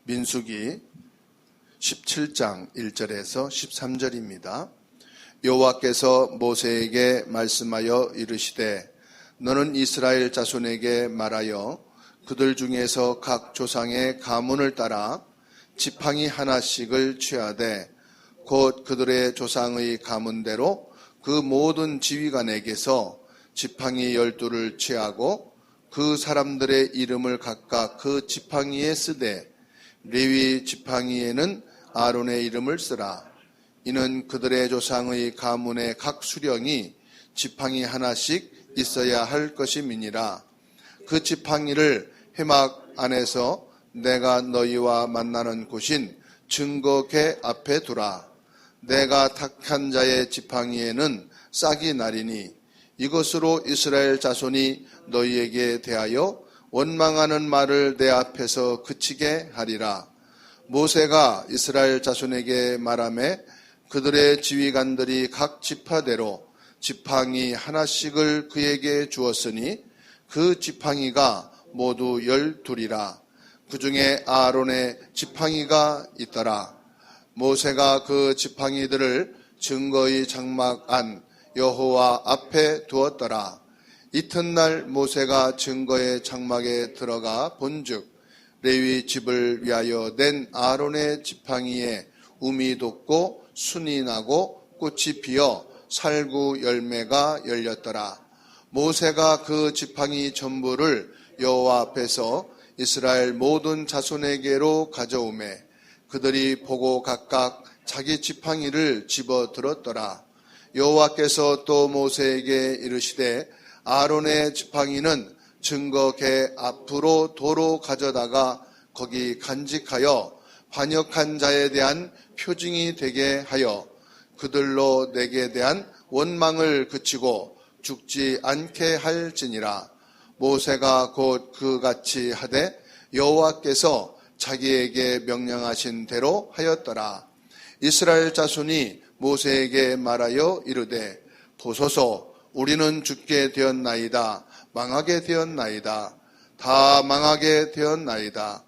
민수기 17장 1절에서 13절입니다. 여호와께서 모세에게 말씀하여 이르시되 너는 이스라엘 자손에게 말하여 그들 중에서 각 조상의 가문을 따라 지팡이 하나씩을 취하되 곧 그들의 조상의 가문대로 그 모든 지휘관에게서 지팡이 12를 취하고 그 사람들의 이름을 각각 그 지팡이에 쓰되 레위 지팡이에는 아론의 이름을 쓰라. 이는 그들의 조상의 가문의 각 수령이 지팡이 하나씩 있어야 할 것임이니라. 그 지팡이를 회막 안에서 내가 너희와 만나는 곳인 증거궤 앞에 두라. 내가 택한 자의 지팡이에는 싹이 나리니 이것으로 이스라엘 자손이 너희에게 대하여 원망하는 말을 내 앞에서 그치게 하리라. 모세가 이스라엘 자손에게 말하매 그들의 지휘관들이 각 지파대로 지팡이 하나씩을 그에게 주었으니 그 지팡이가 모두 12이라. 그 중에 아론의 지팡이가 있더라. 모세가 그 지팡이들을 증거의 장막 안 여호와 앞에 두었더라. 이튿날 모세가 증거의 장막에 들어가 본즉 레위 집을 위하여 낸 아론의 지팡이에 움이 돋고 순이 나고 꽃이 피어 살구 열매가 열렸더라. 모세가 그 지팡이 전부를 여호와 앞에서 이스라엘 모든 자손에게로 가져오매 그들이 보고 각각 자기 지팡이를 집어 들었더라. 여호와께서 또 모세에게 이르시되 아론의 지팡이는 증거궤 앞으로 도로 가져다가 거기 간직하여 반역한 자에 대한 표징이 되게 하여 그들로 내게 대한 원망을 그치고 죽지 않게 할지니라. 모세가 곧 그같이 하되 여호와께서 자기에게 명령하신 대로 하였더라. 이스라엘 자손이 모세에게 말하여 이르되 보소서 우리는 죽게 되었나이다. 망하게 되었나이다. 다 망하게 되었나이다.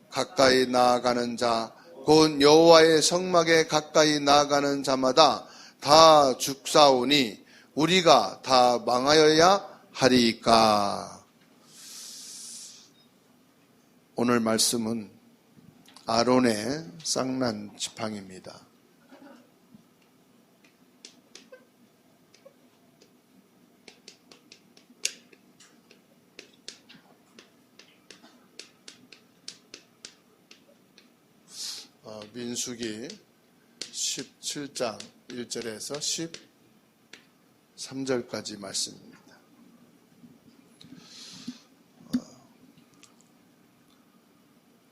가까이 나아가는 자 곧 여호와의 성막에 가까이 나아가는 자마다 다 죽사오니 우리가 다 망하여야 하리이까. 오늘 말씀은 아론의 쌍난 지팡이입니다. 민수기 17장 1절에서 13절까지 말씀입니다.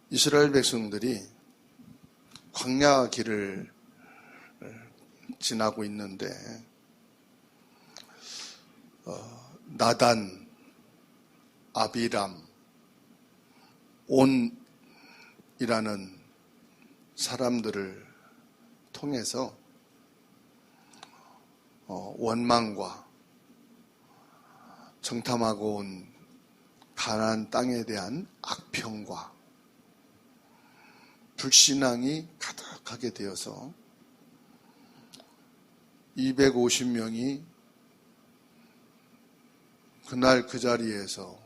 이스라엘 백성들이 광야 길을 지나고 있는데 나단, 아비람, 온이라는 사람들을 통해서 원망과 정탐하고 온 가나안 땅에 대한 악평과 불신앙이 가득하게 되어서 250명이 그날 그 자리에서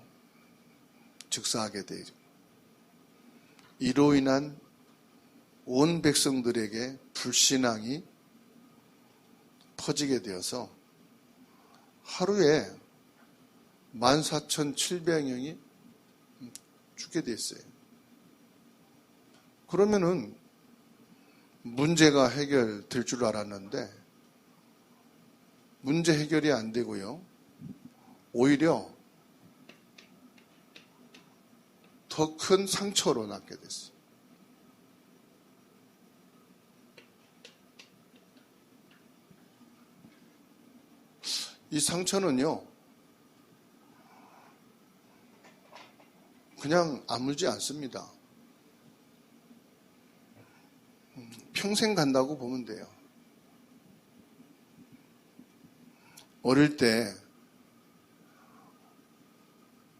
즉사하게 되죠. 이로 인한 온 백성들에게 불신앙이 퍼지게 되어서 하루에 14,700명이 죽게 됐어요. 그러면은 문제가 해결될 줄 알았는데 문제 해결이 안 되고요. 오히려 더 큰 상처로 남게 됐어요. 이 상처는요, 그냥 아물지 않습니다. 평생 간다고 보면 돼요. 어릴 때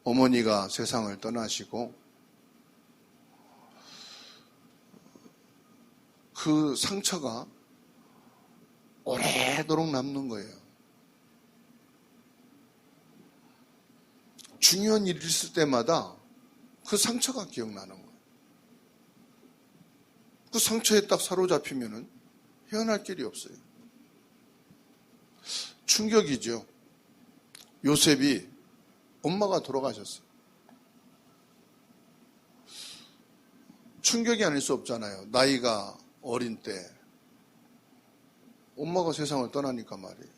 어머니가 세상을 떠나시고 그 상처가 오래도록 남는 거예요. 중요한 일이 있을 때마다 그 상처가 기억나는 거예요. 그 상처에 딱 사로잡히면은 헤어날 길이 없어요. 충격이죠. 요셉이 엄마가 돌아가셨어요. 충격이 아닐 수 없잖아요. 나이가 어린 때 엄마가 세상을 떠나니까 말이에요.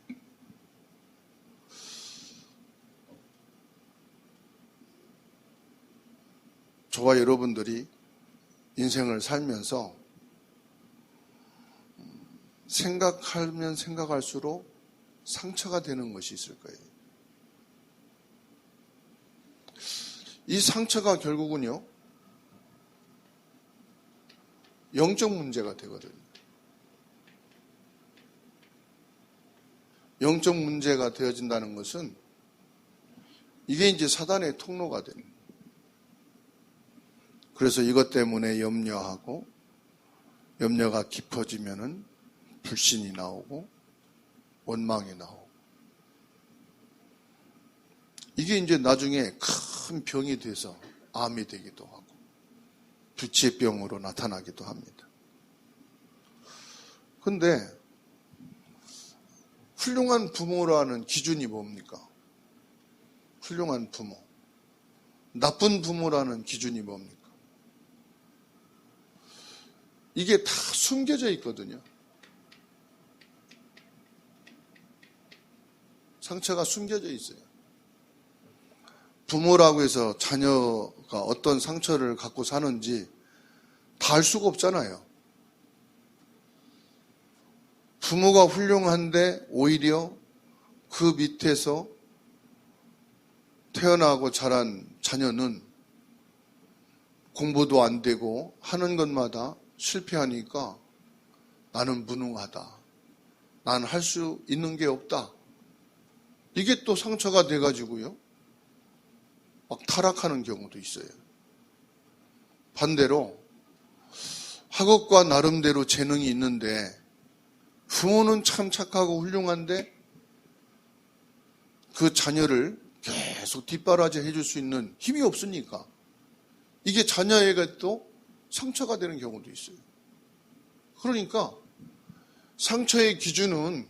저와 여러분들이 인생을 살면서 생각하면 생각할수록 상처가 되는 것이 있을 거예요. 이 상처가 결국은요, 영적 문제가 되거든요. 영적 문제가 되어진다는 것은 이게 이제 사단의 통로가 되는 거예요. 그래서 이것 때문에 염려하고, 염려가 깊어지면은 불신이 나오고 원망이 나오고, 이게 이제 나중에 큰 병이 돼서 암이 되기도 하고 불치의 병으로 나타나기도 합니다. 근데 훌륭한 부모라는 기준이 뭡니까? 훌륭한 부모. 나쁜 부모라는 기준이 뭡니까? 이게 다 숨겨져 있거든요. 상처가 숨겨져 있어요. 부모라고 해서 자녀가 어떤 상처를 갖고 사는지 다 알 수가 없잖아요. 부모가 훌륭한데 오히려 그 밑에서 태어나고 자란 자녀는 공부도 안 되고 하는 것마다 실패하니까 나는 무능하다. 난 할 수 있는 게 없다. 이게 또 상처가 돼가지고요, 막 타락하는 경우도 있어요. 반대로 학업과 나름대로 재능이 있는데 부모는 참 착하고 훌륭한데 그 자녀를 계속 뒷바라지 해줄 수 있는 힘이 없으니까 이게 자녀에게 또 상처가 되는 경우도 있어요. 그러니까 상처의 기준은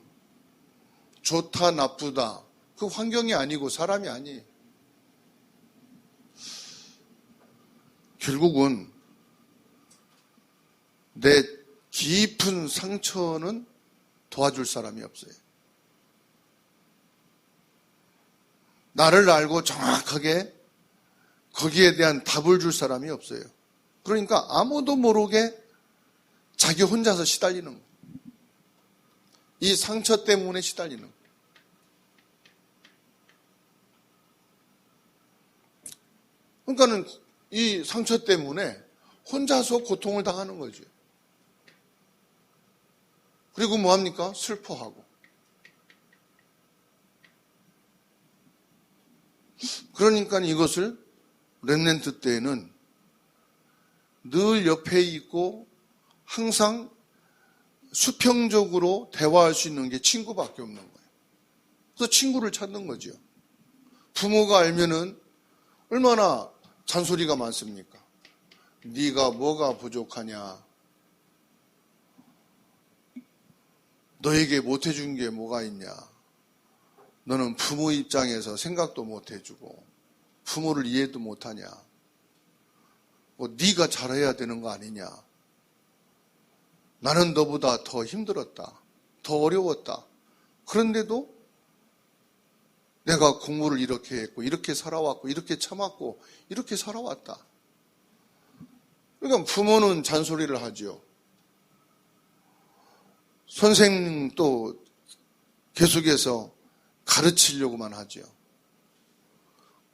좋다, 나쁘다, 그 환경이 아니고 사람이 아니에요. 결국은 내 깊은 상처는 도와줄 사람이 없어요. 나를 알고 정확하게 거기에 대한 답을 줄 사람이 없어요. 그러니까 아무도 모르게 자기 혼자서 시달리는 거예요. 이 상처 때문에 시달리는 거예요. 그러니까는 이 상처 때문에 혼자서 고통을 당하는 거죠. 그리고 뭐합니까? 슬퍼하고. 그러니까 이것을 렘넌트 때에는 늘 옆에 있고 항상 수평적으로 대화할 수 있는 게 친구밖에 없는 거예요. 그래서 친구를 찾는 거죠. 부모가 알면은 얼마나 잔소리가 많습니까? 네가 뭐가 부족하냐? 너에게 못해준 게 뭐가 있냐? 너는 부모 입장에서 생각도 못해주고 부모를 이해도 못하냐? 네가 잘해야 되는 거 아니냐? 나는 너보다 더 힘들었다. 더 어려웠다. 그런데도 내가 공부를 이렇게 했고 이렇게 살아왔고 이렇게 참았고 이렇게 살아왔다. 그러니까 부모는 잔소리를 하죠. 선생님도 계속해서 가르치려고만 하죠.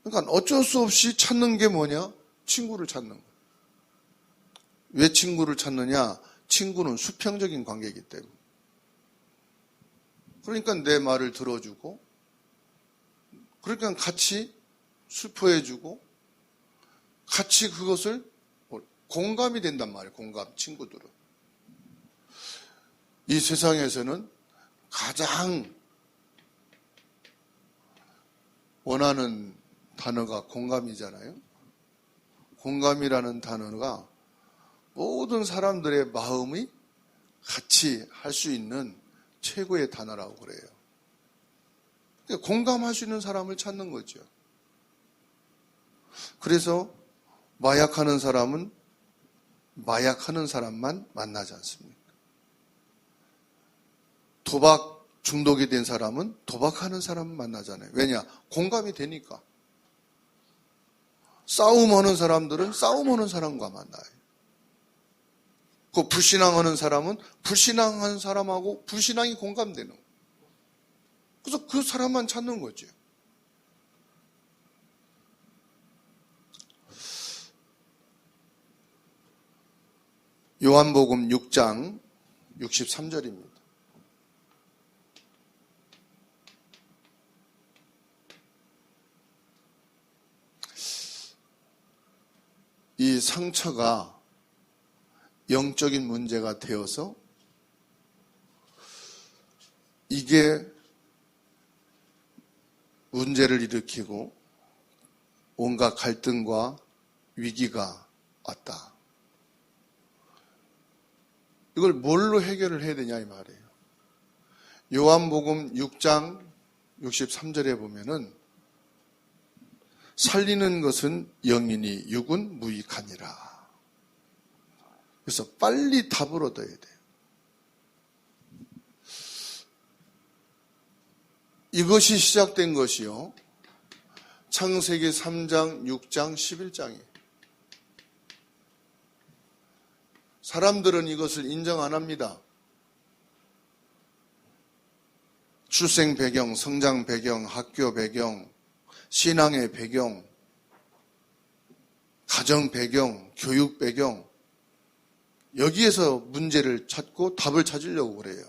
그러니까 어쩔 수 없이 찾는 게 뭐냐? 친구를 찾는 거예요. 왜 친구를 찾느냐? 친구는 수평적인 관계이기 때문에. 그러니까 내 말을 들어주고, 그러니까 같이 슬퍼해주고, 같이 그것을 공감이 된단 말이에요. 공감, 친구들은. 이 세상에서는 가장 원하는 단어가 공감이잖아요. 공감이라는 단어가 모든 사람들의 마음이 같이 할 수 있는 최고의 단어라고 그래요. 공감할 수 있는 사람을 찾는 거죠. 그래서 마약하는 사람은 마약하는 사람만 만나지 않습니까? 도박 중독이 된 사람은 도박하는 사람만 만나잖아요. 왜냐? 공감이 되니까. 싸움하는 사람들은 싸움하는 사람과 만나요. 그 불신앙하는 사람은 불신앙하는 사람하고 불신앙이 공감되는 거예요. 그래서 그 사람만 찾는 거죠. 요한복음 6장 63절입니다. 이 상처가 영적인 문제가 되어서 이게 문제를 일으키고 온갖 갈등과 위기가 왔다. 이걸 뭘로 해결을 해야 되냐 이 말이에요. 요한복음 6장 63절에 보면은 살리는 것은 영이니 육은 무익하니라. 그래서 빨리 답을 얻어야 돼요. 이것이 시작된 것이요. 창세기 3장, 6장, 11장이에요. 사람들은 이것을 인정 안 합니다. 출생 배경, 성장 배경, 학교 배경, 신앙의 배경, 가정 배경, 교육 배경, 여기에서 문제를 찾고 답을 찾으려고 그래요.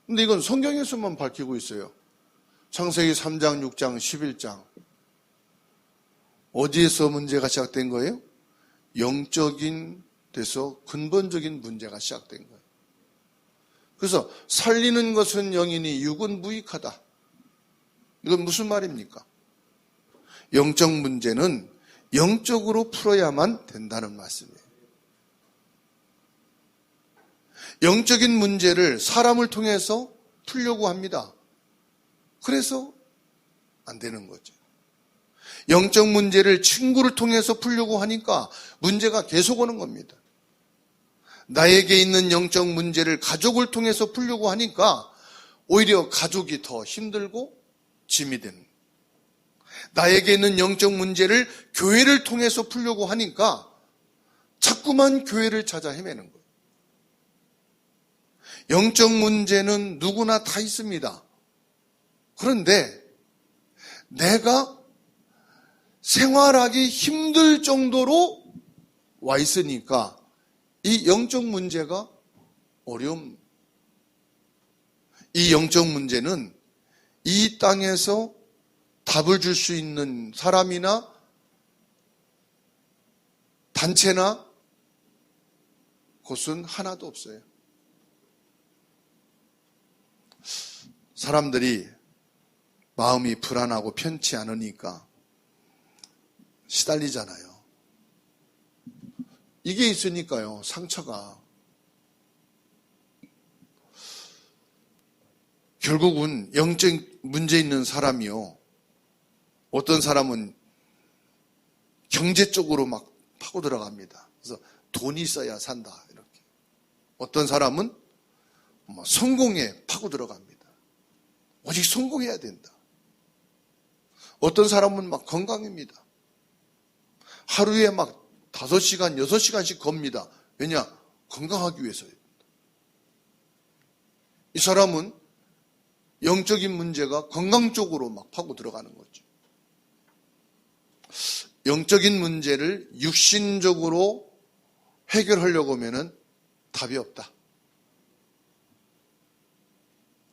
근데 이건 성경에서만 밝히고 있어요. 창세기 3장, 6장, 11장. 어디에서 문제가 시작된 거예요? 영적인 데서 근본적인 문제가 시작된 거예요. 그래서 살리는 것은 영이니 육은 무익하다. 이건 무슨 말입니까? 영적 문제는 영적으로 풀어야만 된다는 말씀이에요. 영적인 문제를 사람을 통해서 풀려고 합니다. 그래서 안 되는 거죠. 영적 문제를 친구를 통해서 풀려고 하니까 문제가 계속 오는 겁니다. 나에게 있는 영적 문제를 가족을 통해서 풀려고 하니까 오히려 가족이 더 힘들고 짐이 되는 거예요. 나에게 있는 영적 문제를 교회를 통해서 풀려고 하니까 자꾸만 교회를 찾아 헤매는 거예요. 영적 문제는 누구나 다 있습니다. 그런데 내가 생활하기 힘들 정도로 와 있으니까 이 영적 문제가 어려움. 이 영적 문제는 이 땅에서 답을 줄 수 있는 사람이나 단체나 곳은 하나도 없어요. 사람들이 마음이 불안하고 편치 않으니까 시달리잖아요. 이게 있으니까요, 상처가. 결국은 영적 문제 있는 사람이요. 어떤 사람은 경제 쪽으로 막 파고 들어갑니다. 그래서 돈이 있어야 산다, 이렇게. 어떤 사람은 성공에 파고 들어갑니다. 오직 성공해야 된다. 어떤 사람은 막 건강입니다. 하루에 막 5시간, 6시간씩 겁니다. 왜냐? 건강하기 위해서요. 이 사람은 영적인 문제가 건강 쪽으로 막 파고 들어가는 거죠. 영적인 문제를 육신적으로 해결하려고 하면은 답이 없다.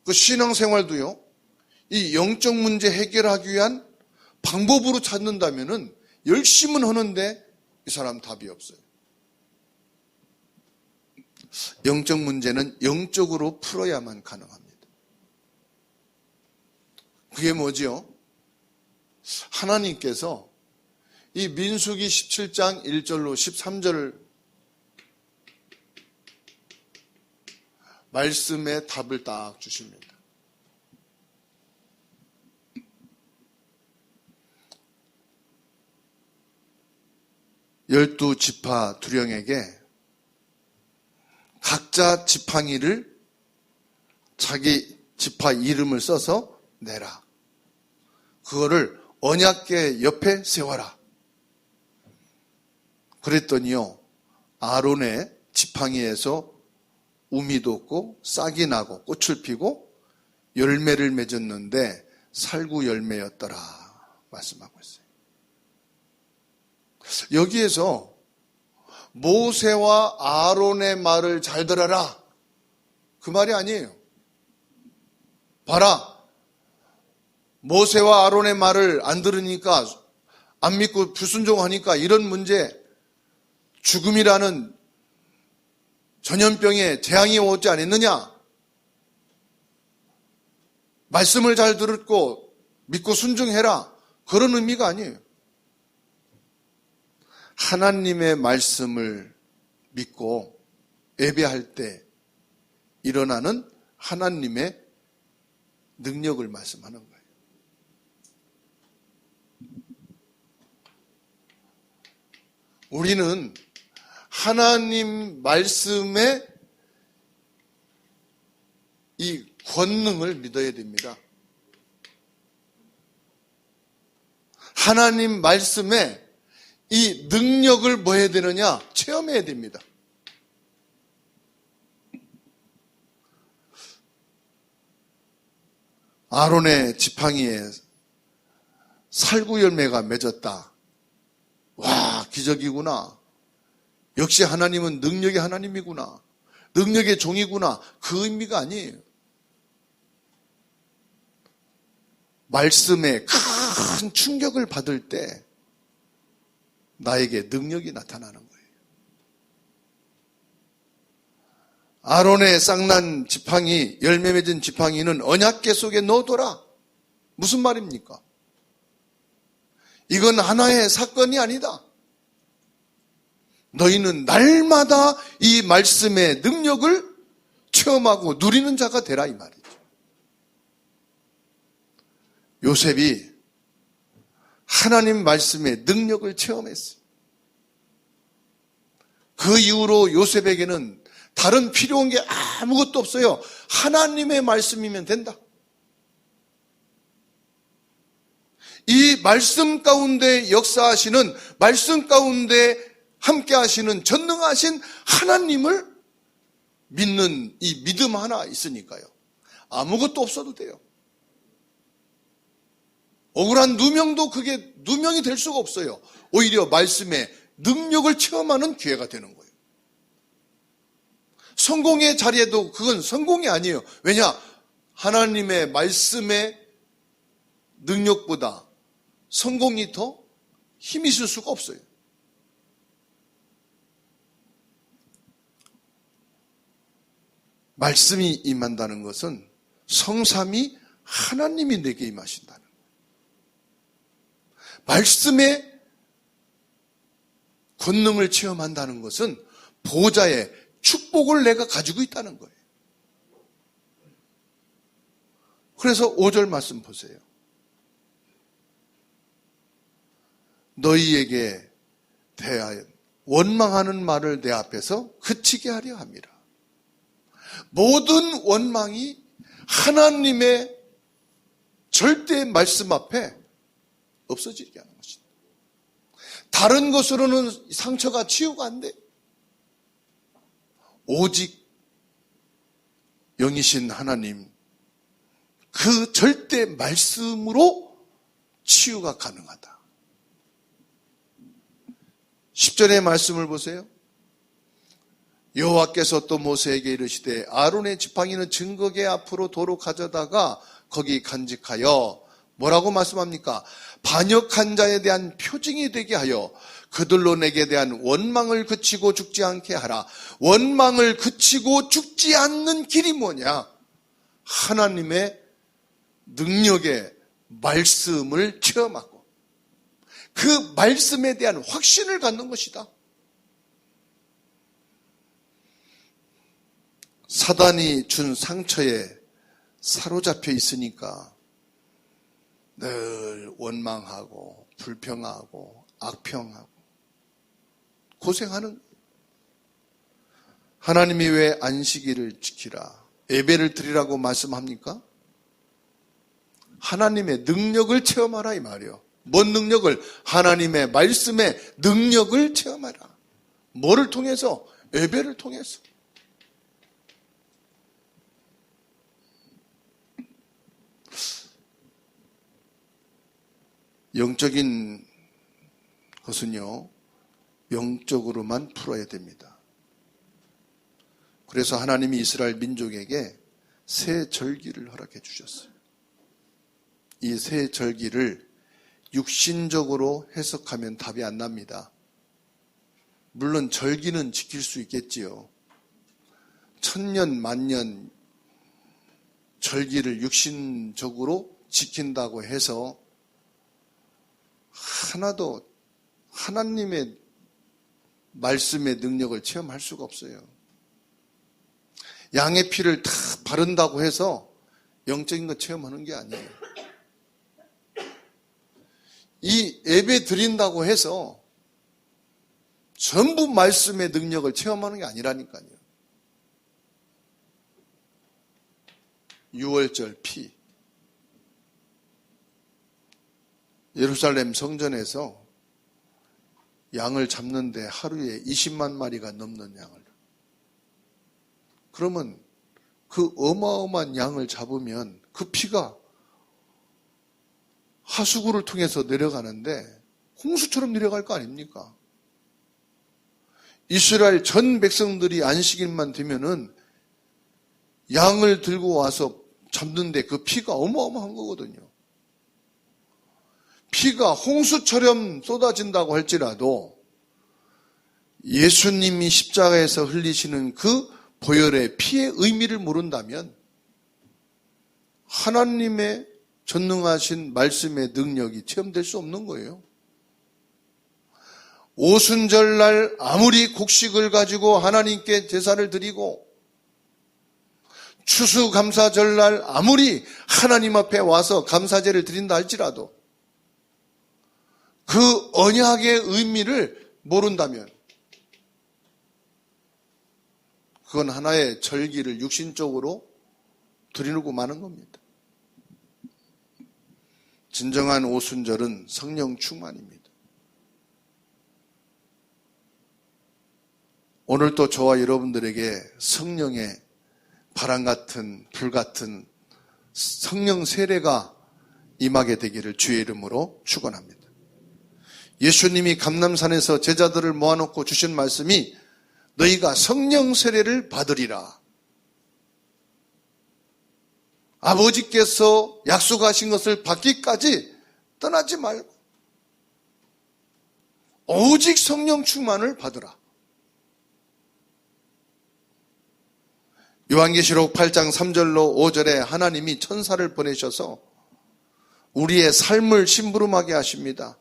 그 신앙생활도요, 이 영적 문제 해결하기 위한 방법으로 찾는다면은 열심은 하는데 이 사람 답이 없어요. 영적 문제는 영적으로 풀어야만 가능합니다. 그게 뭐지요? 하나님께서 이 민수기 17장 1절로 13절 말씀의 답을 딱 주십니다. 열두 지파 두령에게 각자 지팡이를 자기 지파 이름을 써서 내라. 그거를 언약궤 옆에 세워라. 그랬더니요, 아론의 지팡이에서 우미 돋고 싹이 나고 꽃을 피고 열매를 맺었는데 살구 열매였더라 말씀하고 있어요. 여기에서 모세와 아론의 말을 잘 들어라, 그 말이 아니에요. 봐라, 모세와 아론의 말을 안 들으니까, 안 믿고 불순종하니까 이런 문제, 죽음이라는 전염병에 재앙이 오지 않았느냐? 말씀을 잘 들었고 믿고 순종해라, 그런 의미가 아니에요. 하나님의 말씀을 믿고 예배할 때 일어나는 하나님의 능력을 말씀하는 거예요. 우리는 하나님 말씀의 이 권능을 믿어야 됩니다. 하나님 말씀에 이 능력을 뭐 해야 되느냐? 체험해야 됩니다. 아론의 지팡이에 살구 열매가 맺었다. 와, 기적이구나. 역시 하나님은 능력의 하나님이구나. 능력의 종이구나. 그 의미가 아니에요. 말씀에 큰 충격을 받을 때 나에게 능력이 나타나는 거예요. 아론의 쌍난 지팡이, 열매 맺은 지팡이는 언약궤 속에 넣어둬라. 무슨 말입니까? 이건 하나의 사건이 아니다. 너희는 날마다 이 말씀의 능력을 체험하고 누리는 자가 되라, 이 말이죠. 요셉이 하나님 말씀의 능력을 체험했어요. 그 이후로 요셉에게는 다른 필요한 게 아무것도 없어요. 하나님의 말씀이면 된다. 이 말씀 가운데 역사하시는, 말씀 가운데 함께 하시는 전능하신 하나님을 믿는 이 믿음 하나 있으니까요. 아무것도 없어도 돼요. 억울한 누명도 그게 누명이 될 수가 없어요. 오히려 말씀의 능력을 체험하는 기회가 되는 거예요. 성공의 자리에도 그건 성공이 아니에요. 왜냐? 하나님의 말씀의 능력보다 성공이 더 힘이 있을 수가 없어요. 말씀이 임한다는 것은 성삼위 하나님이 내게 임하신다는 거예요. 말씀의 권능을 체험한다는 것은 보좌의 축복을 내가 가지고 있다는 거예요. 그래서 5절 말씀 보세요. 너희에게 대하여 원망하는 말을 내 앞에서 그치게 하려 함이라. 모든 원망이 하나님의 절대 말씀 앞에 없어지게 하는 것입니다. 다른 것으로는 상처가 치유가 안 돼. 오직 영이신 하나님, 그 절대 말씀으로 치유가 가능하다. 10절의 말씀을 보세요. 여호와께서 또 모세에게 이르시되 아론의 지팡이는 증거궤 앞으로 도로 가져다가 거기 간직하여 뭐라고 말씀합니까? 반역한 자에 대한 표징이 되게 하여 그들로 내게 대한 원망을 그치고 죽지 않게 하라. 원망을 그치고 죽지 않는 길이 뭐냐? 하나님의 능력의 말씀을 체험하고 그 말씀에 대한 확신을 갖는 것이다. 사단이 준 상처에 사로잡혀 있으니까 늘 원망하고 불평하고 악평하고 고생하는 거예요. 하나님이 왜 안식일을 지키라, 예배를 드리라고 말씀합니까? 하나님의 능력을 체험하라 이 말이에요. 뭔 능력을? 하나님의 말씀의 능력을 체험하라. 뭐를 통해서? 예배를 통해서. 영적인 것은요, 영적으로만 풀어야 됩니다. 그래서 하나님이 이스라엘 민족에게 새 절기를 허락해 주셨어요. 이 새 절기를 육신적으로 해석하면 답이 안 납니다. 물론 절기는 지킬 수 있겠지요. 천년 만년 절기를 육신적으로 지킨다고 해서 하나도 하나님의 말씀의 능력을 체험할 수가 없어요. 양의 피를 다 바른다고 해서 영적인 거 체험하는 게 아니에요. 이 예배 드린다고 해서 전부 말씀의 능력을 체험하는 게 아니라니까요. 유월절 피, 예루살렘 성전에서 양을 잡는데 하루에 20만 마리가 넘는 양을, 그러면 그 어마어마한 양을 잡으면 그 피가 하수구를 통해서 내려가는데 홍수처럼 내려갈 거 아닙니까? 이스라엘 전 백성들이 안식일만 되면은 양을 들고 와서 잡는데 그 피가 어마어마한 거거든요. 피가 홍수처럼 쏟아진다고 할지라도 예수님이 십자가에서 흘리시는 그 보혈의 피의 의미를 모른다면 하나님의 전능하신 말씀의 능력이 체험될 수 없는 거예요. 오순절날 아무리 곡식을 가지고 하나님께 제사를 드리고 추수감사절날 아무리 하나님 앞에 와서 감사제를 드린다 할지라도 그 언약의 의미를 모른다면 그건 하나의 절기를 육신적으로 드리고 마는 겁니다. 진정한 오순절은 성령 충만입니다. 오늘 또 저와 여러분들에게 성령의 바람 같은 불 같은 성령 세례가 임하게 되기를 주의 이름으로 축원합니다. 예수님이 감람산에서 제자들을 모아놓고 주신 말씀이 너희가 성령 세례를 받으리라. 아버지께서 약속하신 것을 받기까지 떠나지 말고 오직 성령 충만을 받으라. 요한계시록 8장 3절로 5절에 하나님이 천사를 보내셔서 우리의 삶을 심부름하게 하십니다.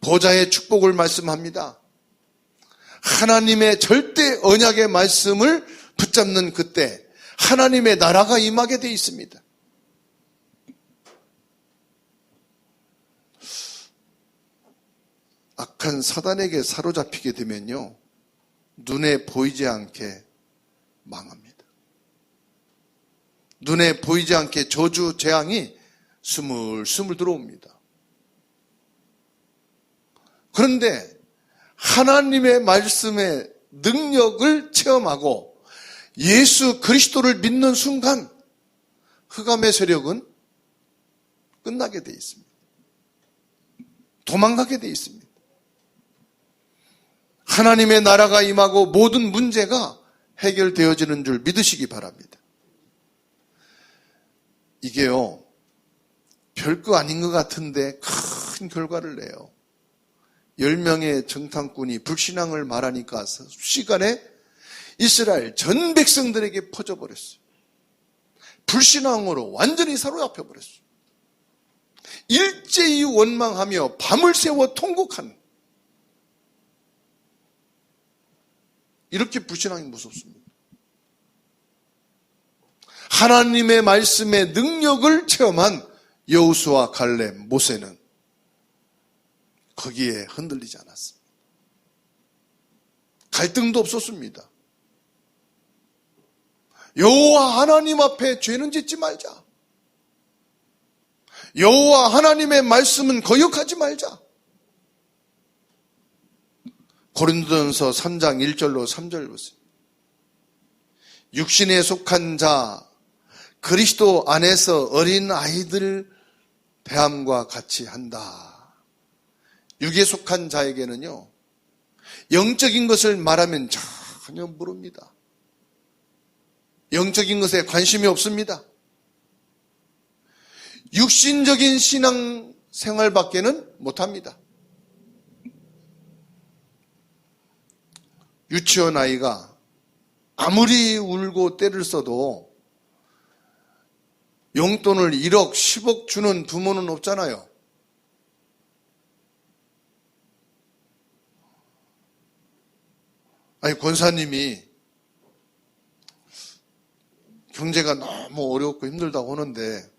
보좌의 축복을 말씀합니다. 하나님의 절대 언약의 말씀을 붙잡는 그때 하나님의 나라가 임하게 되어 있습니다. 악한 사단에게 사로잡히게 되면요, 눈에 보이지 않게 망합니다. 눈에 보이지 않게 저주 재앙이 스물스물 들어옵니다. 그런데 하나님의 말씀의 능력을 체험하고 예수 그리스도를 믿는 순간 흑암의 세력은 끝나게 되어 있습니다. 도망가게 되어 있습니다. 하나님의 나라가 임하고 모든 문제가 해결되어지는 줄 믿으시기 바랍니다. 이게요, 별거 아닌 것 같은데 큰 결과를 내요. 10명의 정탐꾼이 불신앙을 말하니까 순식간에 이스라엘 전 백성들에게 퍼져버렸어요. 불신앙으로 완전히 사로잡혀 버렸어요. 일제히 원망하며 밤을 새워 통곡하는, 이렇게 불신앙이 무섭습니다. 하나님의 말씀의 능력을 체험한 여호수아, 갈렙, 모세는 거기에 흔들리지 않았습니다. 갈등도 없었습니다. 여호와 하나님 앞에 죄는 짓지 말자. 여호와 하나님의 말씀은 거역하지 말자. 고린도전서 3장 1절로 3절 보세요. 육신에 속한 자, 그리스도 안에서 어린 아이들 대함과 같이 한다. 육에 속한 자에게는요, 영적인 것을 말하면 전혀 모릅니다. 영적인 것에 관심이 없습니다. 육신적인 신앙 생활밖에는 못합니다. 유치원 아이가 아무리 울고 때를 써도 용돈을 1억, 10억 주는 부모는 없잖아요. 아니, 권사님이 경제가 너무 어렵고 힘들다고 하는데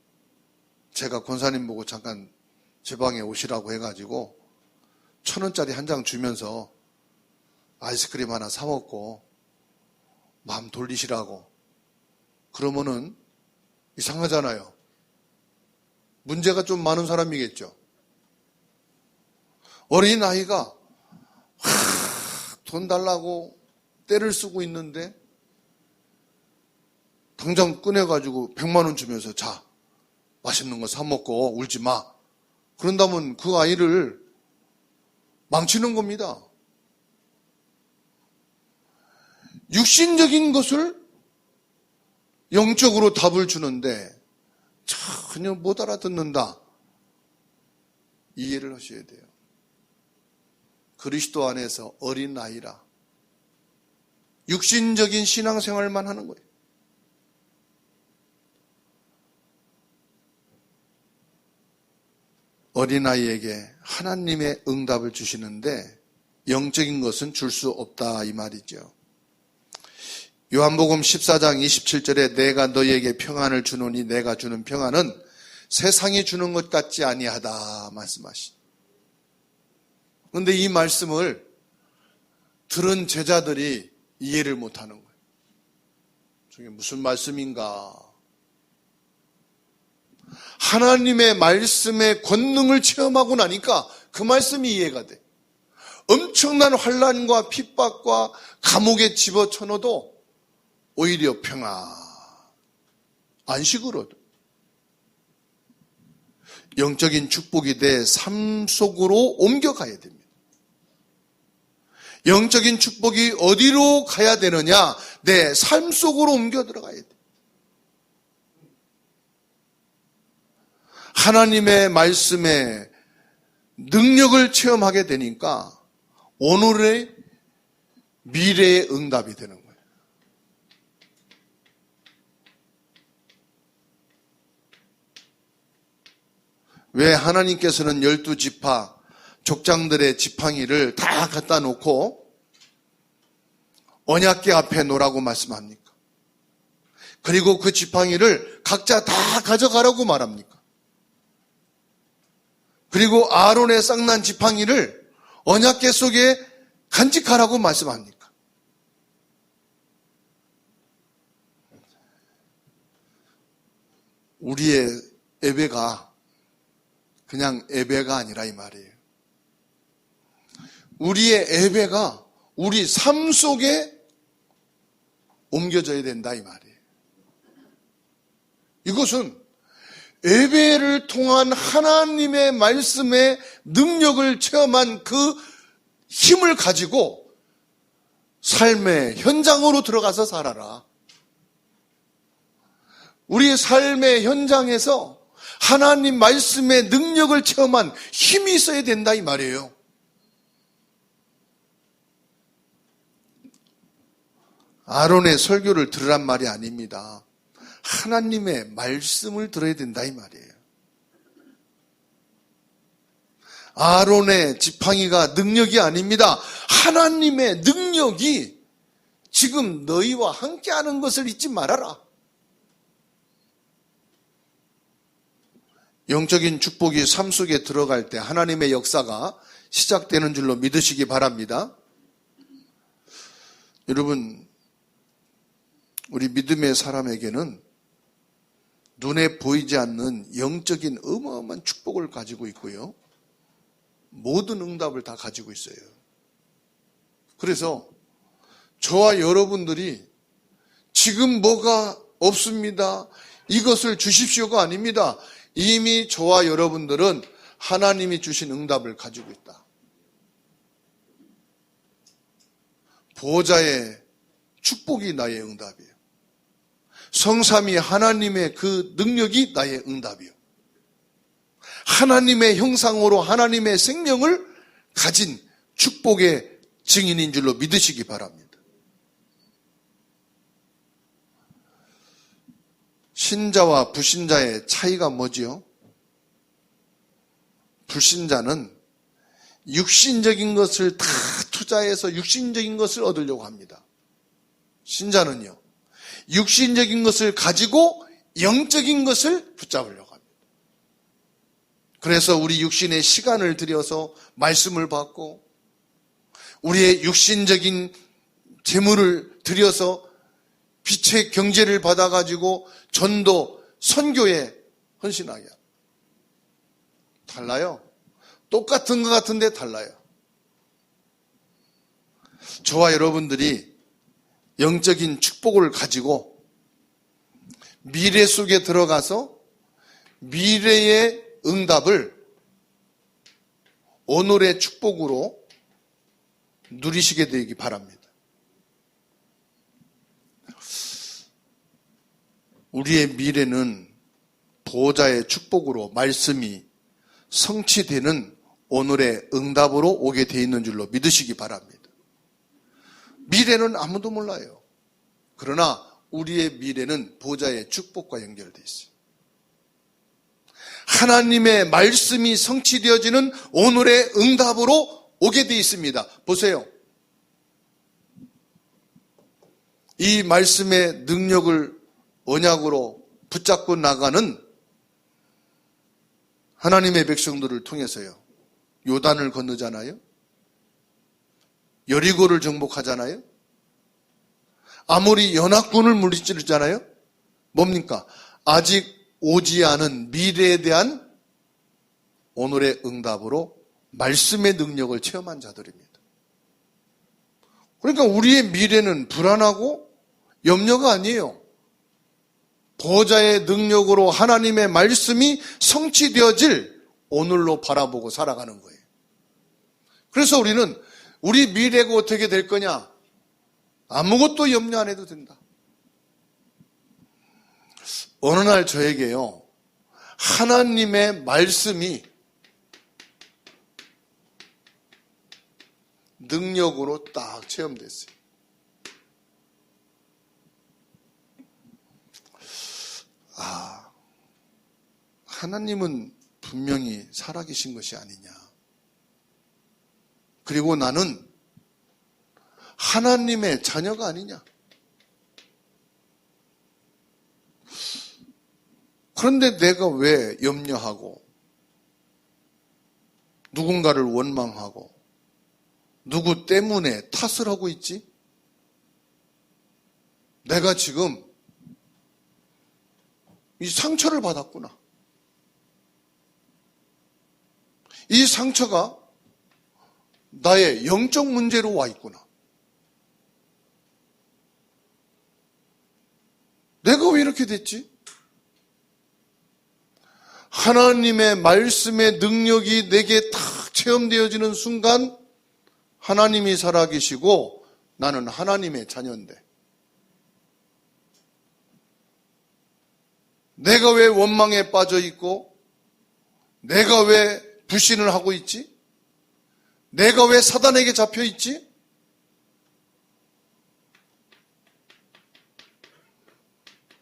제가 권사님 보고 잠깐 제 방에 오시라고 해가지고 1,000원짜리 한 장 주면서 아이스크림 하나 사 먹고 마음 돌리시라고, 그러면은 이상하잖아요. 문제가 좀 많은 사람이겠죠. 어린아이가 돈 달라고 떼를 쓰고 있는데 당장 꺼내가지고 100만 원 주면서 자, 맛있는 거 사 먹고 울지 마. 그런다면 그 아이를 망치는 겁니다. 육신적인 것을 영적으로 답을 주는데 전혀 못 알아듣는다. 이해를 하셔야 돼요. 그리스도 안에서 어린 아이라 육신적인 신앙생활만 하는 거예요. 어린아이에게 하나님의 응답을 주시는데 영적인 것은 줄 수 없다, 이 말이죠. 요한복음 14장 27절에 내가 너희에게 평안을 주노니 내가 주는 평안은 세상이 주는 것 같지 아니하다 말씀하신. 그런데 이 말씀을 들은 제자들이 이해를 못하는 거예요. 저게 무슨 말씀인가? 하나님의 말씀의 권능을 체험하고 나니까 그 말씀이 이해가 돼. 엄청난 환난과 핍박과 감옥에 집어쳐넣어도 오히려 평안, 안식을 얻어. 영적인 축복이 내 삶 속으로 옮겨가야 됩니다. 영적인 축복이 어디로 가야 되느냐? 내 삶 속으로 옮겨 들어가야 돼. 하나님의 말씀의 능력을 체험하게 되니까 오늘의 미래의 응답이 되는 거예요. 왜 하나님께서는 12지파 족장들의 지팡이를 다 갖다 놓고 언약궤 앞에 놓으라고 말씀합니까? 그리고 그 지팡이를 각자 다 가져가라고 말합니까? 그리고 아론의 쌍난 지팡이를 언약궤 속에 간직하라고 말씀합니까? 우리의 예배가 그냥 예배가 아니라 이 말이에요. 우리의 예배가 우리 삶 속에 옮겨져야 된다, 이 말이에요. 이것은 예배를 통한 하나님의 말씀의 능력을 체험한 그 힘을 가지고 삶의 현장으로 들어가서 살아라. 우리의 삶의 현장에서 하나님 말씀의 능력을 체험한 힘이 있어야 된다, 이 말이에요. 아론의 설교를 들으란 말이 아닙니다. 하나님의 말씀을 들어야 된다 이 말이에요. 아론의 지팡이가 능력이 아닙니다. 하나님의 능력이 지금 너희와 함께하는 것을 잊지 말아라. 영적인 축복이 삶 속에 들어갈 때 하나님의 역사가 시작되는 줄로 믿으시기 바랍니다. 여러분, 우리 믿음의 사람에게는 눈에 보이지 않는 영적인 어마어마한 축복을 가지고 있고요. 모든 응답을 다 가지고 있어요. 그래서 저와 여러분들이 지금 뭐가 없습니다, 이것을 주십시오가 아닙니다. 이미 저와 여러분들은 하나님이 주신 응답을 가지고 있다. 보호자의 축복이 나의 응답이에요. 성삼위 하나님의 그 능력이 나의 응답이에요. 하나님의 형상으로 하나님의 생명을 가진 축복의 증인인 줄로 믿으시기 바랍니다. 신자와 불신자의 차이가 뭐지요? 불신자는 육신적인 것을 다 투자해서 육신적인 것을 얻으려고 합니다. 신자는요, 육신적인 것을 가지고 영적인 것을 붙잡으려고 합니다. 그래서 우리 육신의 시간을 들여서 말씀을 받고 우리의 육신적인 재물을 들여서 빛의 경제를 받아가지고 전도, 선교에 헌신하게 합니다. 달라요. 똑같은 것 같은데 달라요. 저와 여러분들이 영적인 축복을 가지고 미래 속에 들어가서 미래의 응답을 오늘의 축복으로 누리시게 되기 바랍니다. 우리의 미래는 보호자의 축복으로 말씀이 성취되는 오늘의 응답으로 오게 되어 있는 줄로 믿으시기 바랍니다. 미래는 아무도 몰라요. 그러나 우리의 미래는 보호자의 축복과 연결되어 있어요. 하나님의 말씀이 성취되어지는 오늘의 응답으로 오게 되어 있습니다. 보세요. 이 말씀의 능력을 언약으로 붙잡고 나가는 하나님의 백성들을 통해서요, 요단을 건너잖아요. 여리고를 정복하잖아요. 아모리 연합군을 물리치잖아요. 뭡니까? 아직 오지 않은 미래에 대한 오늘의 응답으로 말씀의 능력을 체험한 자들입니다. 그러니까 우리의 미래는 불안하고 염려가 아니에요. 보호자의 능력으로 하나님의 말씀이 성취되어질 오늘로 바라보고 살아가는 거예요. 그래서 우리는 우리 미래가 어떻게 될 거냐, 아무것도 염려 안 해도 된다. 어느 날 저에게요, 하나님의 말씀이 능력으로 딱 체험됐어요. 하나님은 분명히 살아계신 것이 아니냐. 그리고 나는 하나님의 자녀가 아니냐. 그런데 내가 왜 염려하고 누군가를 원망하고 누구 때문에 탓을 하고 있지? 내가 지금 이 상처를 받았구나. 이 상처가 나의 영적 문제로 와 있구나. 내가 왜 이렇게 됐지? 하나님의 말씀의 능력이 내게 탁 체험되어지는 순간 하나님이 살아계시고 나는 하나님의 자녀인데 내가 왜 원망에 빠져 있고 내가 왜 불신을 하고 있지? 내가 왜 사단에게 잡혀 있지?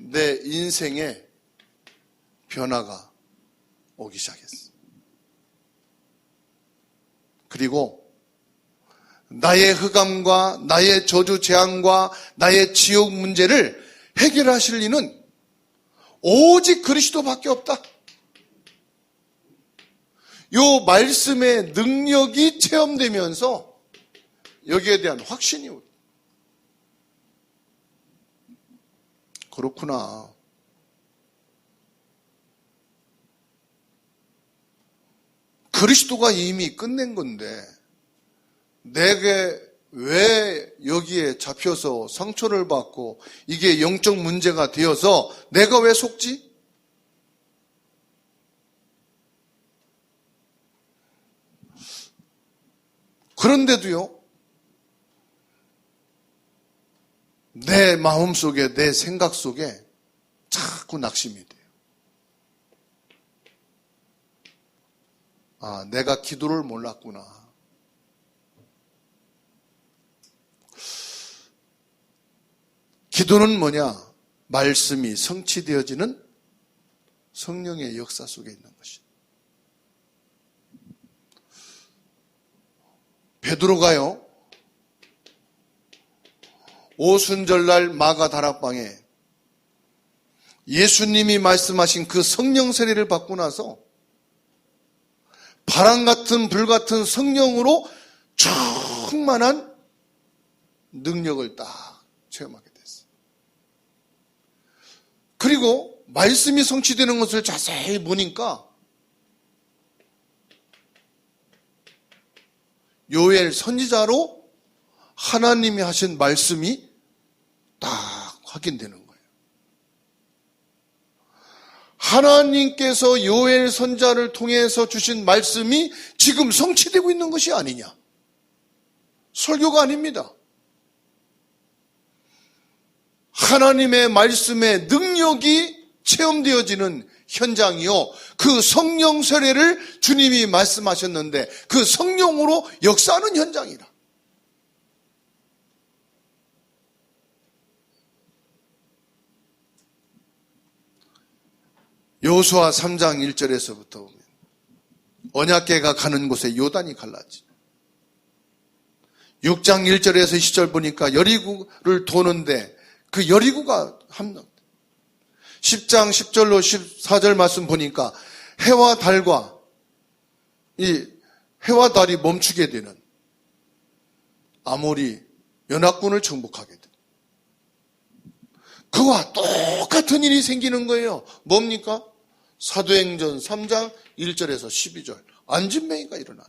내 인생에 변화가 오기 시작했어. 그리고 나의 흑암과 나의 저주 재앙과 나의 지옥 문제를 해결하실 이는 오직 그리스도밖에 없다. 요 말씀의 능력이 체험되면서 여기에 대한 확신이 오고, 그렇구나. 그리스도가 이미 끝낸 건데 내게 왜 여기에 잡혀서 상처를 받고 이게 영적 문제가 되어서 내가 왜 속지? 그런데도요, 내 마음속에, 내 생각 속에 자꾸 낙심이 돼요. 아, 내가 기도를 몰랐구나. 기도는 뭐냐? 말씀이 성취되어지는 성령의 역사 속에 있는 것이다. 베드로가요, 오순절날 마가 다락방에 예수님이 말씀하신 그 성령 세례를 받고 나서 바람 같은 불 같은 성령으로 충만한 능력을 딱 체험하게 됐어요. 그리고 말씀이 성취되는 것을 자세히 보니까 요엘 선지자로 하나님이 하신 말씀이 딱 확인되는 거예요. 하나님께서 요엘 선지자를 통해서 주신 말씀이 지금 성취되고 있는 것이 아니냐? 설교가 아닙니다. 하나님의 말씀의 능력이 체험되어지는 현장이요, 그 성령 세례를 주님이 말씀하셨는데 그 성령으로 역사하는 현장이라. 여호수아 3장 1절에서부터 보면 언약궤가 가는 곳에 요단이 갈라지. 6장 1절에서 10절 보니까 여리고를 도는데 그 여리고가 함락. 10장 10절로 14절 말씀 보니까 해와 달과 이 해와 달이 멈추게 되는 아모리 연합군을 정복하게 돼. 그와 똑같은 일이 생기는 거예요. 뭡니까? 사도행전 3장 1절에서 12절 안진뱅이가 일어나.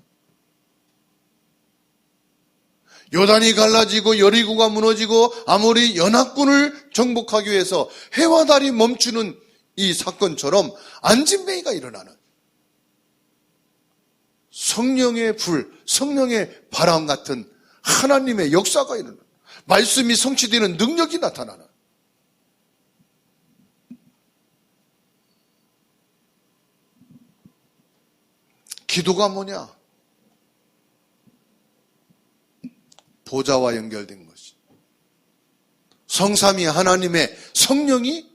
요단이 갈라지고 여리고가 무너지고 아모리 연합군을 정복하기 위해서 해와 달이 멈추는 이 사건처럼 안진뱅이가 일어나는 성령의 불, 성령의 바람 같은 하나님의 역사가 일어나는, 말씀이 성취되는 능력이 나타나는. 기도가 뭐냐? 보좌와 연결된 것이. 성삼위 하나님의 성령이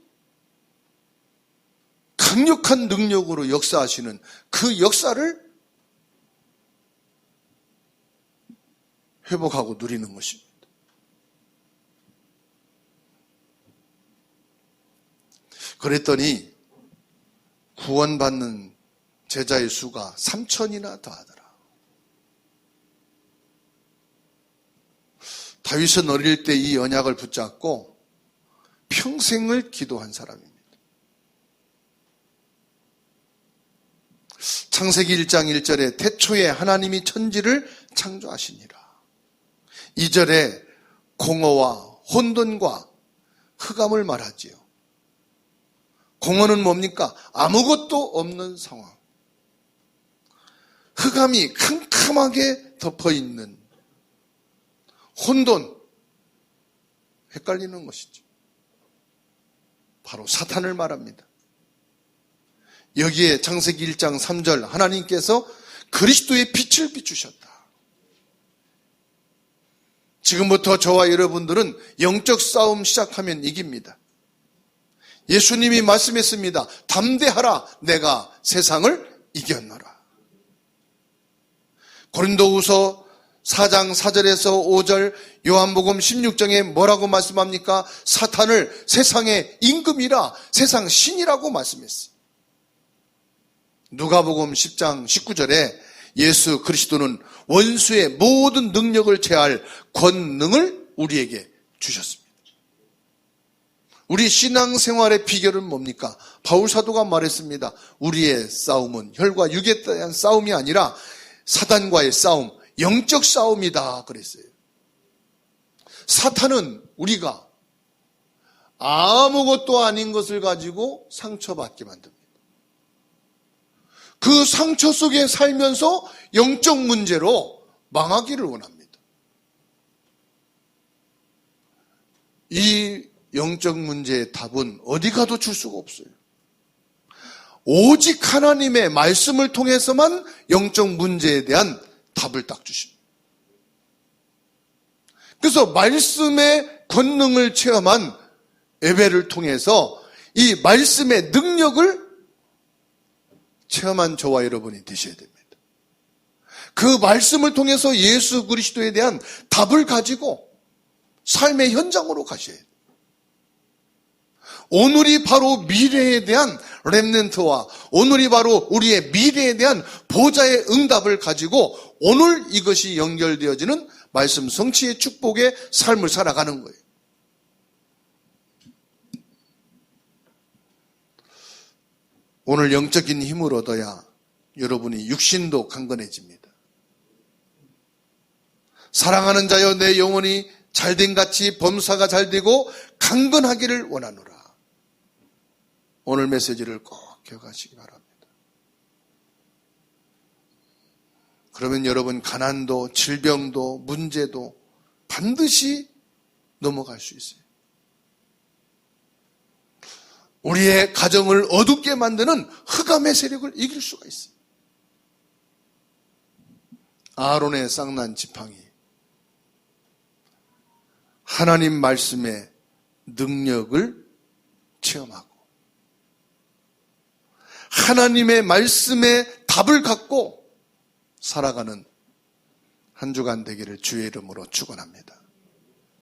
강력한 능력으로 역사하시는 그 역사를 회복하고 누리는 것입니다. 그랬더니 구원받는 제자의 수가 3,000이나 더하더라. 다윗은 어릴 때 이 언약을 붙잡고 평생을 기도한 사람입니다. 창세기 1장 1절에 태초에 하나님이 천지를 창조하시니라. 2절에 공허와 혼돈과 흑암을 말하지요. 공허는 뭡니까? 아무것도 없는 상황. 흑암이 캄캄하게 덮어있는 혼돈, 헷갈리는 것이죠. 바로 사탄을 말합니다. 여기에 창세기 1장 3절 하나님께서 그리스도의 빛을 비추셨다. 지금부터 저와 여러분들은 영적 싸움 시작하면 이깁니다. 예수님이 말씀했습니다. 담대하라, 내가 세상을 이겼노라. 고린도후서 4장 4절에서 5절, 요한복음 16장에 뭐라고 말씀합니까? 사탄을 세상의 임금이라, 세상 신이라고 말씀했어요. 누가복음 10장 19절에 예수 그리스도는 원수의 모든 능력을 제할 권능을 우리에게 주셨습니다. 우리 신앙생활의 비결은 뭡니까? 바울사도가 말했습니다. 우리의 싸움은 혈과 육에 대한 싸움이 아니라 사단과의 싸움, 영적 싸움이다 그랬어요. 사탄은 우리가 아무것도 아닌 것을 가지고 상처받게 만듭니다. 그 상처 속에 살면서 영적 문제로 망하기를 원합니다. 이 영적 문제의 답은 어디 가도 줄 수가 없어요. 오직 하나님의 말씀을 통해서만 영적 문제에 대한 답을 딱 주십니다. 그래서 말씀의 권능을 체험한 예배를 통해서 이 말씀의 능력을 체험한 저와 여러분이 되셔야 됩니다. 그 말씀을 통해서 예수 그리스도에 대한 답을 가지고 삶의 현장으로 가셔야 돼요. 오늘이 바로 미래에 대한 렘넌트와 오늘이 바로 우리의 미래에 대한 보좌의 응답을 가지고 오늘 이것이 연결되어지는 말씀 성취의 축복의 삶을 살아가는 거예요. 오늘 영적인 힘을 얻어야 여러분이 육신도 강건해집니다. 사랑하는 자여 내 영혼이 잘된 같이 범사가 잘되고 강건하기를 원하노라. 오늘 메시지를 꼭 기억하시기 바랍니다. 그러면 여러분 가난도 질병도 문제도 반드시 넘어갈 수 있어요. 우리의 가정을 어둡게 만드는 흑암의 세력을 이길 수가 있어요. 아론의 쌍난 지팡이, 하나님 말씀의 능력을 체험하고 하나님의 말씀의 답을 갖고 살아가는 한 주간 되기를 주의 이름으로 축원합니다.